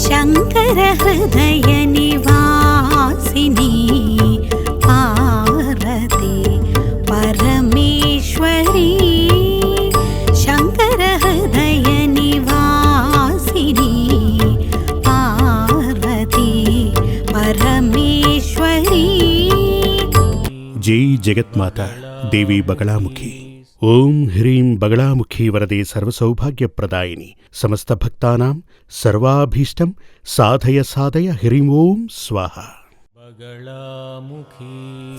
శంకర హృదయ నివాసిని పార్వతి పరమేశ్వరి శంకర హృదయ నివాసిని పార్వతి పరమేశ్వరి. జై జగత్మాత దేవి బగళాముఖి. ఓం హ్రీం బగళాముఖి వరదే సర్వసౌభాగ్యప్రదాయిని సమస్త భక్తానాం సర్వాభీష్టం సాధయ సాధయ హ్రీం ఓం స్వాహ.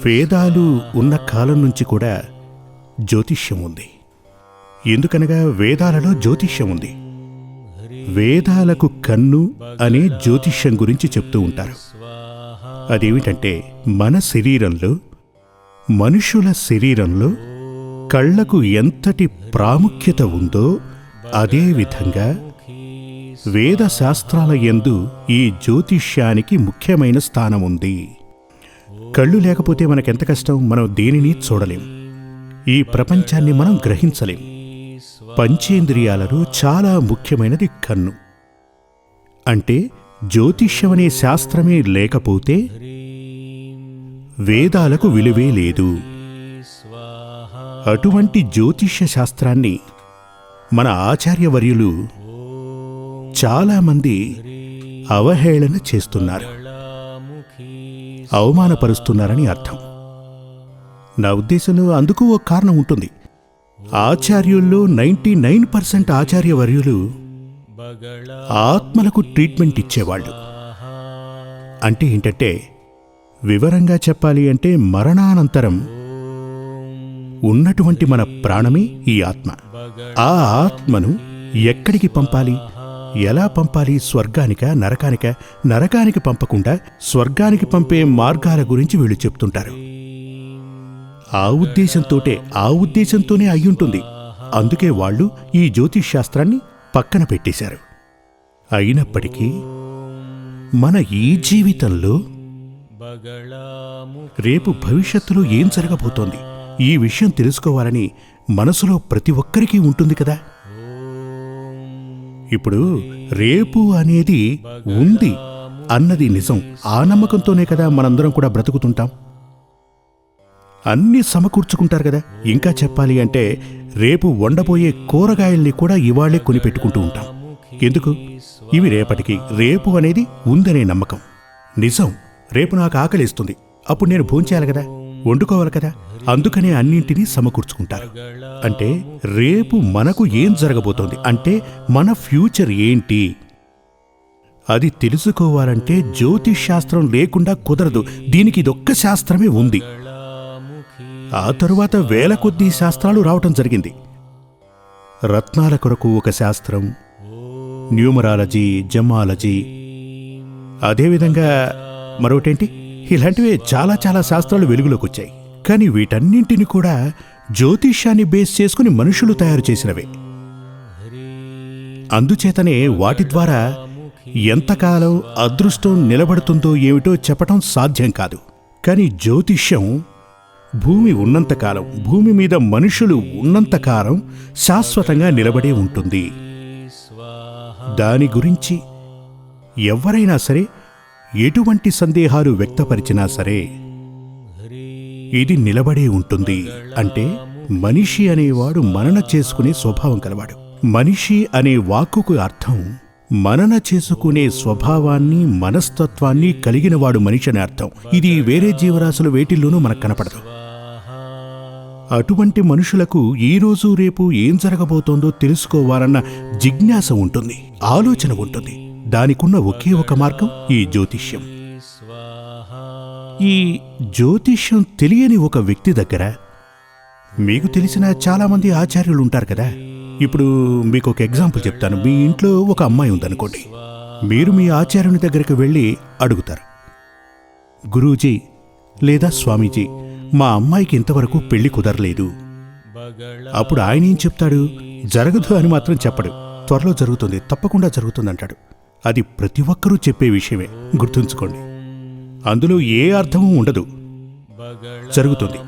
వేదాలు ఉన్న కాలం నుంచి కూడా జ్యోతిష్యం ఉంది. ఎందుకనగా వేదాలలో జ్యోతిష్యం ఉంది. వేదాలకు కన్ను అనే జ్యోతిష్యం గురించి చెప్తూ ఉంటారు. అదేమిటంటే మన శరీరంలో, మనుషుల శరీరంలో కళ్లకు ఎంతటి ప్రాముఖ్యత ఉందో అదేవిధంగా వేద శాస్త్రాల యందు ఈ జ్యోతిష్యానికి ముఖ్యమైన స్థానం ఉంది. కళ్ళు లేకపోతే మనకెంత కష్టం, మనం దేనిని చూడలేం, ఈ ప్రపంచాన్ని మనం గ్రహించలేం. పంచేంద్రియాలలో చాలా ముఖ్యమైనది కన్ను. అంటే జ్యోతిష్యమనే శాస్త్రమే లేకపోతే వేదాలకు విలువే లేదు. అటువంటి జ్యోతిష్య శాస్త్రాన్ని మన ఆచార్యవర్యులు చాలామంది అవహేళన చేస్తున్నారు, అవమానపరుస్తున్నారని అర్థం. నా ఉద్దేశంలో అందుకు ఓ కారణం ఉంటుంది. ఆచార్యుల్లో 99% ఆచార్యవర్యులు ఆత్మలకు ట్రీట్మెంట్ ఇచ్చేవాళ్ళు. అంటే ఏంటంటే, వివరంగా చెప్పాలి అంటే మరణానంతరం ఉన్నటువంటి మన ప్రాణమే ఈ ఆత్మ. ఆ ఆత్మను ఎక్కడికి పంపాలి, ఎలా పంపాలి, స్వర్గానిక నరకానిక, నరకానికి పంపకుండా స్వర్గానికి పంపే మార్గాల గురించి వీళ్ళు చెప్తుంటారు. ఆ ఉద్దేశంతోనే అయ్యుంటుంది. అందుకే వాళ్ళు ఈ జ్యోతిష్ శాస్త్రాన్ని పక్కన పెట్టేశారు. అయినప్పటికీ మన ఈ జీవితంలో రేపు భవిష్యత్తులో ఏం జరగబోతోంది, ఈ విషయం తెలుసుకోవాలని మనసులో ప్రతి ఒక్కరికి ఉంటుంది కదా. ఇప్పుడు రేపు అనేది ఉంది అన్నది నిజం. ఆ నమ్మకంతోనే కదా మనందరం కూడా బ్రతుకుతుంటాం. అన్నీ సమకూర్చుకుంటారు కదా. ఇంకా చెప్పాలి అంటే రేపు వండబోయే కూరగాయల్ని కూడా ఇవాళ్లే కొనిపెట్టుకుంటూ ఉంటాం. ఎందుకు? ఇవి రేపటికి. రేపు అనేది ఉందనే నమ్మకం. నిజం, రేపు నాకు ఆకలిస్తుంది, అప్పుడు నేను భోంచేయాలి కదా, వండుకోవాలి కదా. అందుకనే అన్నింటినీ సమకూర్చుకుంటారు. అంటే రేపు మనకు ఏం జరగబోతోంది, అంటే మన ఫ్యూచర్ ఏంటి, అది తెలుసుకోవాలంటే జ్యోతిష్ శాస్త్రం లేకుండా కుదరదు. దీనికి ఇదొక్క శాస్త్రమే ఉంది. ఆ తరువాత వేల కొద్దీ శాస్త్రాలు రావటం జరిగింది. రత్నాల కొరకు ఒక శాస్త్రం, న్యూమరాలజీ, జమాలజీ, అదేవిధంగా మరొకటేంటి, ఇలాంటివే చాలా చాలా శాస్త్రాలు వెలుగులోకి వచ్చాయి. కానీ వీటన్నింటిని కూడా జ్యోతిష్యాన్ని బేస్ చేసుకుని మనుషులు తయారు చేసినవే. అందుచేతనే వాటి ద్వారా ఎంతకాలం అదృష్టం నిలబడుతుందో ఏమిటో చెప్పటం సాధ్యం కాదు. కానీ జ్యోతిష్యం భూమి ఉన్నంతకాలం, భూమి మీద మనుషులు ఉన్నంతకాలం శాశ్వతంగా నిలబడే ఉంటుంది. దాని గురించి ఎవరైనా సరే ఎటువంటి సందేహాలు వ్యక్తపరిచినా సరే ఇది నిలబడే ఉంటుంది. అంటే మనిషి అనేవాడు మనన చేసుకునే స్వభావం కలవాడు. మనిషి అనే వాక్కుకు అర్థం మనన చేసుకునే స్వభావాన్ని, మనస్తత్వాన్ని కలిగినవాడు మనిషి అనే అర్థం. ఇది వేరే జీవరాశులు వేటిల్లోనూ మనకు కనపడదు. అటువంటి మనుషులకు ఈరోజు రేపు ఏం జరగబోతోందో తెలుసుకోవాలన్న జిజ్ఞాస ఉంటుంది, ఆలోచన ఉంటుంది. దానికున్న ఒకే ఒక మార్గం ఈ జ్యోతిష్యం. ఈ జ్యోతిష్యం తెలియని ఒక వ్యక్తి దగ్గర, మీకు తెలిసిన చాలామంది ఆచార్యులు ఉంటారు కదా. ఇప్పుడు మీకు ఒక ఎగ్జాంపుల్ చెప్తాను. మీ ఇంట్లో ఒక అమ్మాయి ఉందనుకోండి. మీరు మీ ఆచార్యుని దగ్గరికి వెళ్ళి అడుగుతారు, గురూజీ లేదా స్వామీజీ, మా అమ్మాయికి ఇంతవరకు పెళ్లి కుదరలేదు. అప్పుడు ఆయన ఏం చెప్తాడు? జరగదు అని మాత్రం చెప్పడు. త్వరలో జరుగుతుంది, తప్పకుండా జరుగుతుంది అంటాడు. అది ప్రతి ఒక్కరూ చెప్పే విషయమే, గుర్తుంచుకోండి. అందులో ఏ అర్థమూ ఉండదు. జరుగుతుంది.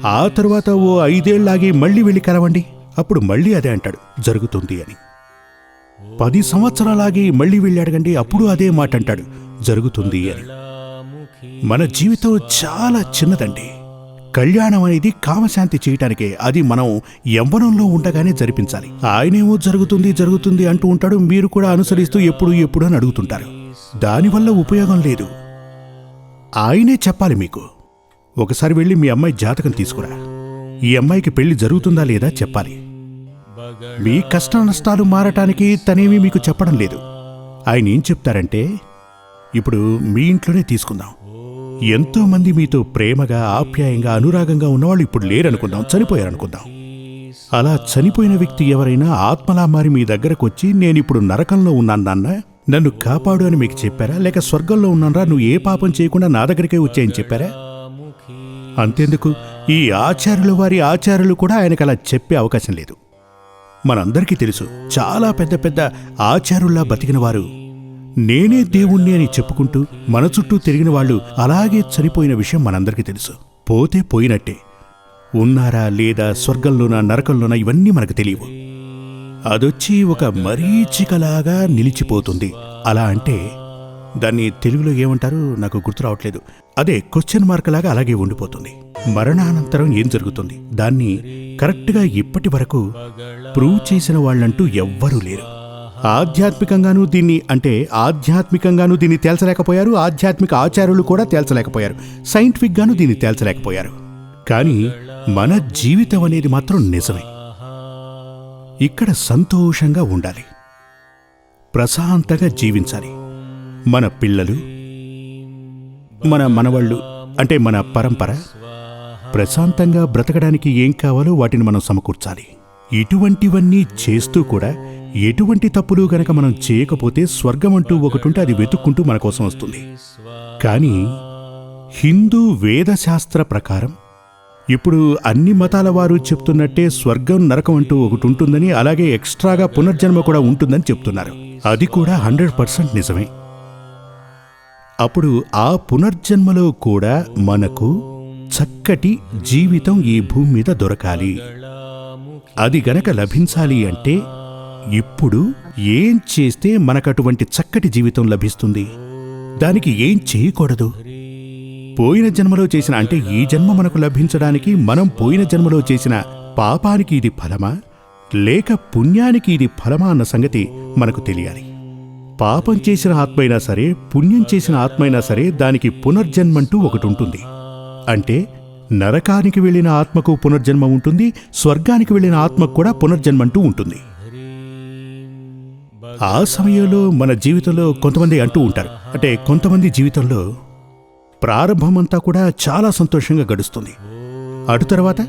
ఆ తరువాత ఓ 5 ఏళ్లాగి మళ్ళీ వెళ్ళి కలవండి, అప్పుడు మళ్ళీ అదే అంటాడు, జరుగుతుంది అని. 10 సంవత్సరాలాగి మళ్ళీ వెళ్ళి అడగండి, అప్పుడు అదే మాట అంటాడు, జరుగుతుంది అని. మన జీవితం చాలా చిన్నదండి. కళ్యాణం అనేది కామశాంతి చేయటానికే. అది మనం యవ్వనంలో ఉండగానే జరిపించాలి. ఆయనేమో జరుగుతుంది జరుగుతుంది అంటూ ఉంటాడు, మీరు కూడా అనుసరిస్తూ ఎప్పుడు ఎప్పుడు అని అడుగుతుంటారు. దానివల్ల ఉపయోగం లేదు. ఆయనే చెప్పాలి మీకు. ఒకసారి వెళ్ళి మీ అమ్మాయి జాతకం తీసుకురా, ఈ అమ్మాయికి పెళ్లి జరుగుతుందా లేదా చెప్పాలి. మీ కష్ట నష్టాలు మారటానికి తనేమీ మీకు చెప్పడం లేదు. ఆయన ఏం చెప్తారంటే, ఇప్పుడు మీ ఇంట్లోనే తీసుకుందాం. ఎంతో మంది మీతో ప్రేమగా ఆప్యాయంగా అనురాగంగా ఉన్నవాళ్ళు ఇప్పుడు లేరనుకుందాం, చనిపోయారనుకుందాం. అలా చనిపోయిన వ్యక్తి ఎవరైనా ఆత్మలా మారి మీ దగ్గరకు వచ్చి, నేనిప్పుడు నరకంలో ఉన్నాను నాన్న, నన్ను కాపాడు అని మీకు చెప్పారా? లేక స్వర్గంలో ఉన్నానరా, నువ్వు ఏ పాపం చేయకుండా నా దగ్గరికే వచ్చాయని చెప్పారా? అంతెందుకు, ఈ వారి ఆచార్యులు కూడా ఆయనకు అలా చెప్పే అవకాశం లేదు. మనందరికీ తెలుసు, చాలా పెద్ద పెద్ద ఆచారుల్లా బతికిన వారు నేనే దేవుణ్ణి అని చెప్పుకుంటూ మన చుట్టూ తిరిగిన వాళ్ళు అలాగే చనిపోయిన విషయం మనందరికీ తెలుసు. పోతే పోయినట్టే. ఉన్నారా లేదా, స్వర్గంలోనా నరకంలోనా, ఇవన్నీ మనకు తెలియవు. అదొచ్చి ఒక మరీచికలాగా నిలిచిపోతుంది. అలా అంటే దాన్ని తెలుగులో ఏమంటారు నాకు గుర్తు రావట్లేదు. అదే క్వశ్చన్ మార్క్ లాగా అలాగే ఉండిపోతుంది. మరణానంతరం ఏం జరుగుతుంది, దాన్ని కరెక్ట్గా ఇప్పటి వరకు ప్రూవ్ చేసిన వాళ్ళంటూ ఎవ్వరూ లేరు. ఆధ్యాత్మికంగానూ దీన్ని తేల్చలేకపోయారు. ఆధ్యాత్మిక ఆచార్యులు కూడా తేల్చలేకపోయారు. సైంటిఫిక్గానూ దీన్ని తేల్చలేకపోయారు. కానీ మన జీవితం అనేది మాత్రం నిజమే. ఇక్కడ సంతోషంగా ఉండాలి, ప్రశాంతంగా జీవించాలి. మన పిల్లలు, మన మనవళ్ళు అంటే మన పరంపర ప్రశాంతంగా బ్రతకడానికి ఏం కావాలో వాటిని మనం సమకూర్చాలి. ఇటువంటివన్నీ చేస్తూ కూడా ఎటువంటి తప్పులు గనక మనం చేయకపోతే స్వర్గం అంటూ ఒకటుంటే అది వెతుక్కుంటూ మన కోసం వస్తుంది. కానీ హిందూ వేదశాస్త్ర ప్రకారం ఇప్పుడు అన్ని మతాల వారు చెప్తున్నట్టే స్వర్గం నరకం అంటూ ఒకటి ఉంటుందని, అలాగే ఎక్స్ట్రాగా పునర్జన్మ కూడా ఉంటుందని చెప్తున్నారు. అది కూడా 100% నిజమే. అప్పుడు ఆ పునర్జన్మలో కూడా మనకు చక్కటి జీవితం ఈ భూమి మీద దొరకాలి. అది గనక లభించాలి అంటే ఇప్పుడు ఏం చేస్తే మనకటువంటి చక్కటి జీవితం లభిస్తుంది? దానికి ఏం చేయకూడదు? పోయిన జన్మలో చేసిన, అంటే ఈ జన్మ మనకు లభించడానికి మనం పోయిన జన్మలో చేసిన పాపానికి ఇది ఫలమా లేక పుణ్యానికి ఇది ఫలమా అన్న సంగతి మనకు తెలియాలి. పాపం చేసిన ఆత్మైనా సరే, పుణ్యం చేసిన ఆత్మైనా సరే, దానికి పునర్జన్మంటూ ఒకటి ఉంటుంది. అంటే నరకానికి వెళ్ళిన ఆత్మకు పునర్జన్మ ఉంటుంది, స్వర్గానికి వెళ్ళిన ఆత్మకు కూడా పునర్జన్మంటూ ఉంటుంది. ఆ సమయంలో మన జీవితంలో కొంతమంది అంటూ ఉంటారు, అంటే కొంతమంది జీవితంలో ప్రారంభమంతా కూడా చాలా సంతోషంగా గడుస్తుంది, అటు తర్వాత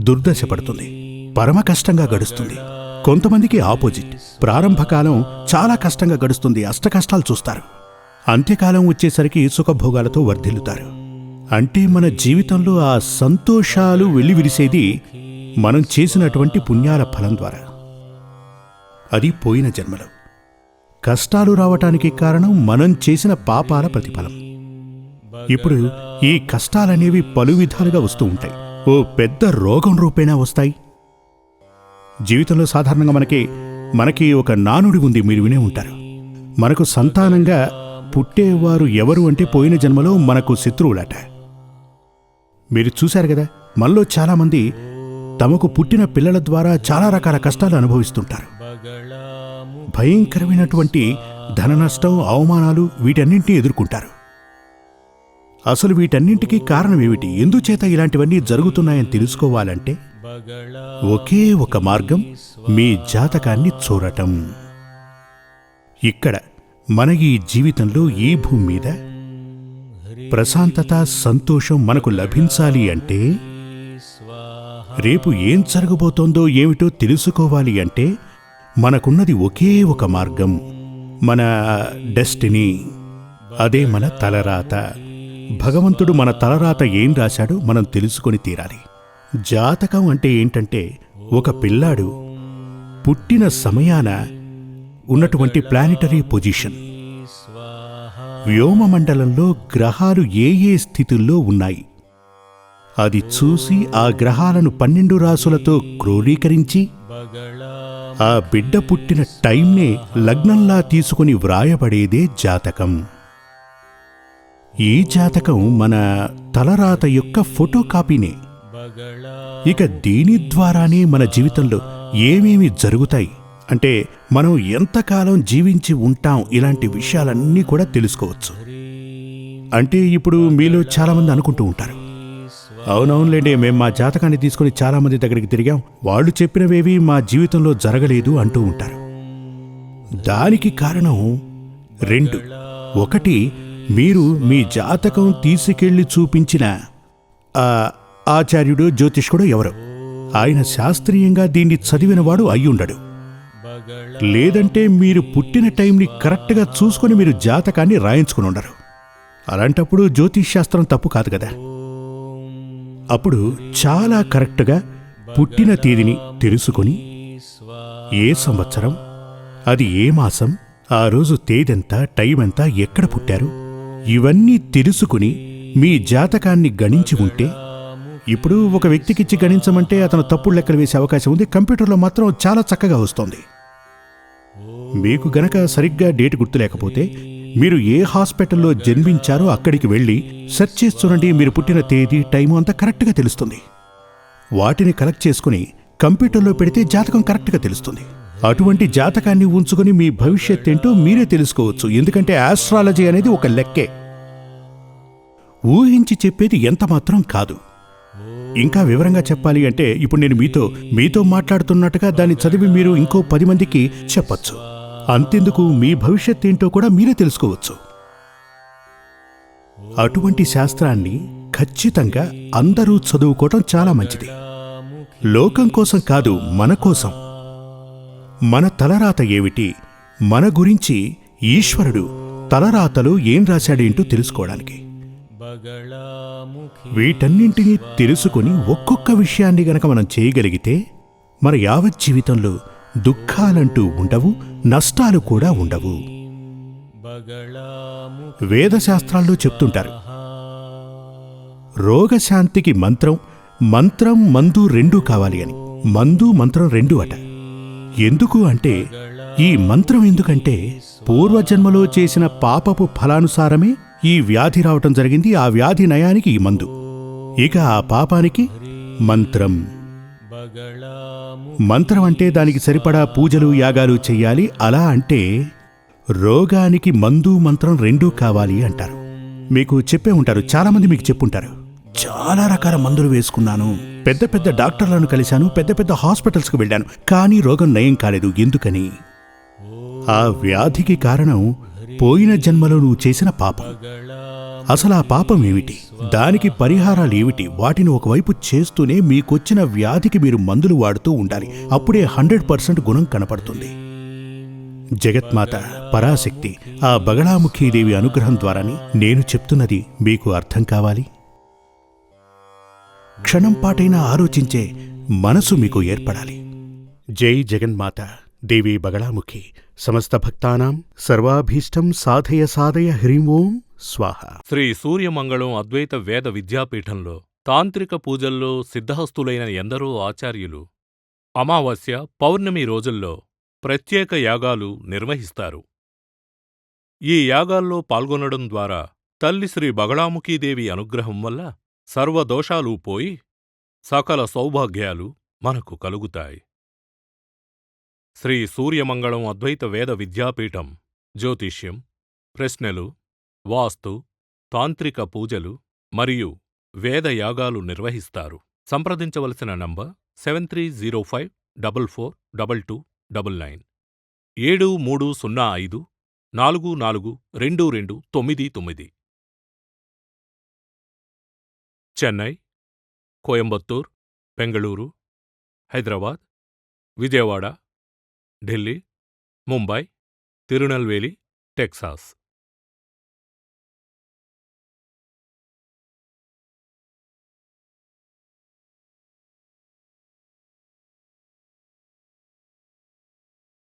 దుర్దశ పడుతుంది, పరమ కష్టంగా గడుస్తుంది. కొంతమందికి ఆపోజిట్, ప్రారంభకాలం చాలా కష్టంగా గడుస్తుంది, అష్టకష్టాలు చూస్తారు, అంత్యకాలం వచ్చేసరికి సుఖభోగాలతో వర్ధిల్లుతారు. అంటే మన జీవితంలో ఆ సంతోషాలు వెల్లివిరిసేది మనం చేసినటువంటి పుణ్యాల ఫలం ద్వారా. అది పోయిన జన్మలో. కష్టాలు రావటానికి కారణం మనం చేసిన పాపాల ప్రతిఫలం. ఇప్పుడు ఈ కష్టాలనేవి పలు విధాలుగా వస్తూ ఉంటాయి. ఓ పెద్ద రోగం రూపేణా వస్తాయి. జీవితంలో సాధారణంగా మనకి ఒక నానుడి ఉంది, మీరు వినే ఉంటారు. మనకు సంతానంగా పుట్టేవారు ఎవరు అంటే పోయిన జన్మలో మనకు శత్రువులట. మీరు చూశారు కదా, మనలో చాలామంది తమకు పుట్టిన పిల్లల ద్వారా చాలా రకాల కష్టాలు అనుభవిస్తుంటారు. భయంకరమైనటువంటి ధన నష్టం, అవమానాలు, వీటన్నింటినీ ఎదుర్కొంటారు. అసలు వీటన్నింటికీ కారణం ఏమిటి? ఎందుచేత ఇలాంటివన్నీ జరుగుతున్నాయని తెలుసుకోవాలంటే ఒకే ఒక మార్గం, మీ జాతకాన్ని చూడటం. ఇక్కడ మన ఈ జీవితంలో ఈ భూమి మీద ప్రశాంతత, సంతోషం మనకు లభించాలి అంటే, రేపు ఏం జరగబోతోందో ఏమిటో తెలుసుకోవాలి అంటే మనకున్నది ఒకే ఒక మార్గం, మన డెస్టినీ. అదే మన తలరాత. భగవంతుడు మన తలరాత ఏం రాశాడో మనం తెలుసుకొని తీరాలి. జాతకం అంటే ఏంటంటే, ఒక పిల్లాడు పుట్టిన సమయాన ఉన్నటువంటి ప్లానిటరీ పొజిషన్, వ్యోమమండలంలో గ్రహాలు ఏ ఏ స్థితుల్లో ఉన్నాయి, అది చూసి ఆ గ్రహాలను 12 రాసులతో క్రోడీకరించి ఆ బిడ్డ పుట్టిన టైంనే లగ్నంలా తీసుకుని వ్రాయబడేదే జాతకం. ఈ జాతకం మన తలరాత యొక్క ఫోటోకాపీనే. ఇక దీని ద్వారానే మన జీవితంలో ఏమేమి జరుగుతాయి అంటే మనం ఎంతకాలం జీవించి ఉంటాం ఇలాంటి విషయాలన్నీ కూడా తెలుసుకోవచ్చు. అంటే ఇప్పుడు మీలో చాలామంది అనుకుంటూ ఉంటారు, అవునవునులేండి, మేం మా జాతకాన్ని తీసుకుని చాలామంది దగ్గరికి తిరిగాం, వాళ్ళు చెప్పినవేవి మా జీవితంలో జరగలేదు అంటూ ఉంటారు. దానికి కారణం రెండు. ఒకటి, మీరు మీ జాతకం తీసుకెళ్లి చూపించిన ఆచార్యుడు జ్యోతిష్కుడు ఎవరో ఆయన శాస్త్రీయంగా దీన్ని చదివినవాడు అయ్యుండడు. లేదంటే మీరు పుట్టిన టైంని కరెక్ట్గా చూసుకొని మీరు జాతకాన్ని రాయించుకుని ఉండరు. అలాంటప్పుడు జ్యోతిష్ శాస్త్రం తప్పు కాదు కదా. అప్పుడు చాలా కరెక్ట్గా పుట్టిన తేదీని తెలుసుకొని ఏ సంవత్సరం, అది ఏ మాసం, ఆ రోజు తేదెంత, టైం ఎంత, ఎక్కడ పుట్టారు, ఇవన్నీ తెలుసుకుని మీ జాతకాన్ని గణించి ఉంటే, ఇప్పుడు ఒక వ్యక్తికిచ్చి గణించమంటే అతను తప్పుడు లెక్కలు వేసే అవకాశం ఉంది. కంప్యూటర్లో మాత్రం చాలా చక్కగా వస్తోంది. మీకు గనక సరిగ్గా డేట్ గుర్తులేకపోతే మీరు ఏ హాస్పిటల్లో జన్మించారో అక్కడికి వెళ్ళి సెర్చ్ చేస్తుండండి. మీరు పుట్టిన తేదీ, టైము అంతా కరెక్ట్గా తెలుస్తుంది. వాటిని కలెక్ట్ చేసుకుని కంప్యూటర్లో పెడితే జాతకం కరెక్ట్గా తెలుస్తుంది. అటువంటి జాతకాన్ని ఉంచుకుని మీ భవిష్యత్ ఏంటో మీరే తెలుసుకోవచ్చు. ఎందుకంటే ఆస్ట్రాలజీ అనేది ఒక లెక్కే, ఊహించి చెప్పేది ఎంత మాత్రం కాదు. ఇంకా వివరంగా చెప్పాలి అంటే ఇప్పుడు నేను మీతో మాట్లాడుతున్నట్టుగా దాన్ని చదివి మీరు ఇంకో 10 మందికి చెప్పచ్చు. అంతెందుకు, మీ భవిష్యత్ ఏంటో కూడా మీరే తెలుసుకోవచ్చు. అటువంటి శాస్త్రాన్ని ఖచ్చితంగా అందరూ చదువుకోవటం చాలా మంచిది. లోకం కోసం కాదు, మన కోసం. మన తలరాత ఏమిటి, మన గురించి ఈశ్వరుడు తలరాతలో ఏం రాశాడేంటో తెలుసుకోవడానికి. వీటన్నింటినీ తెలుసుకుని ఒక్కొక్క విషయాన్ని గనక మనం చేయగలిగితే మన యావత్ జీవితంలో దుఃఖాలంటూ ఉండవు, నష్టాలు కూడా ఉండవు. వేదశాస్త్రాల్లో చెప్తుంటారు, రోగశాంతికి మంత్రం, మంత్రం మందు రెండూ కావాలి అని. మందు మంత్రం రెండూ అట. ఎందుకు అంటే, ఈ మంత్రం ఎందుకంటే పూర్వజన్మలో చేసిన పాపపు ఫలానుసారమే ఈ వ్యాధి రావటం జరిగింది. ఆ వ్యాధి నయానికి ఈ మందు, ఇక ఆ పాపానికి మంత్రం. మంత్రం అంటే దానికి సరిపడా పూజలు యాగాలు చెయ్యాలి. అలా అంటే రోగానికి మందు మంత్రం రెండూ కావాలి అంటారు. మీకు చెప్పే ఉంటారు, చాలామంది మీకు చెప్పుంటారు, చాలా రకాల మందులు వేసుకున్నాను, పెద్ద పెద్ద డాక్టర్లను కలిశాను, పెద్ద పెద్ద హాస్పిటల్స్కి వెళ్ళాను, కానీ రోగం నయం కాలేదు. ఎందుకని? ఆ వ్యాధికి కారణం పోయిన జన్మలో నువ్వు చేసిన పాపం. అసలు ఆ పాపం ఏమిటి, దానికి పరిహారాలు ఏమిటి, వాటిని ఒకవైపు చేస్తూనే మీకొచ్చిన వ్యాధికి మీరు మందులు వాడుతూ ఉండాలి. అప్పుడే 100% గుణం కనపడుతుంది. జగత్మాత పరాశక్తి ఆ బగళాముఖీదేవి అనుగ్రహం ద్వారాని నేను చెప్తున్నది మీకు అర్థం కావాలి. క్షణం పాటైనా ఆలోచించే మనసు మీకు ఏర్పడాలి. జై జగన్మాత దేవి బగళాముఖి. సమస్త భక్తానాం సర్వాభీష్టం సాధయ సాధయ హ్రీం ఓం స్వాహ. శ్రీ సూర్యమంగళం అద్వైత వేద విద్యాపీఠంలో తాంత్రిక పూజల్లో సిద్ధహస్తులైన ఎందరో ఆచార్యులు అమావాస్య, పౌర్ణమి రోజుల్లో ప్రత్యేక యాగాలు నిర్వహిస్తారు. ఈ యాగాల్లో పాల్గొనడం ద్వారా తల్లి శ్రీ బగళాముఖీదేవి అనుగ్రహం వల్ల సర్వదోషాలూ పోయి సకల సౌభాగ్యాలు మనకు కలుగుతాయి. శ్రీ సూర్యమంగళం అద్వైత వేద విద్యాపీఠం జ్యోతిష్యం, ప్రశ్నలు, వాస్తు, తాంత్రిక పూజలు మరియు వేదయాగాలు నిర్వహిస్తారు. సంప్రదించవలసిన నంబర్ 7305442299 7305442299. చెన్నై, కోయంబత్తూర్, బెంగళూరు, హైదరాబాద్, విజయవాడ, ఢిల్లీ, ముంబై, తిరునల్వేలి, టెక్సాస్.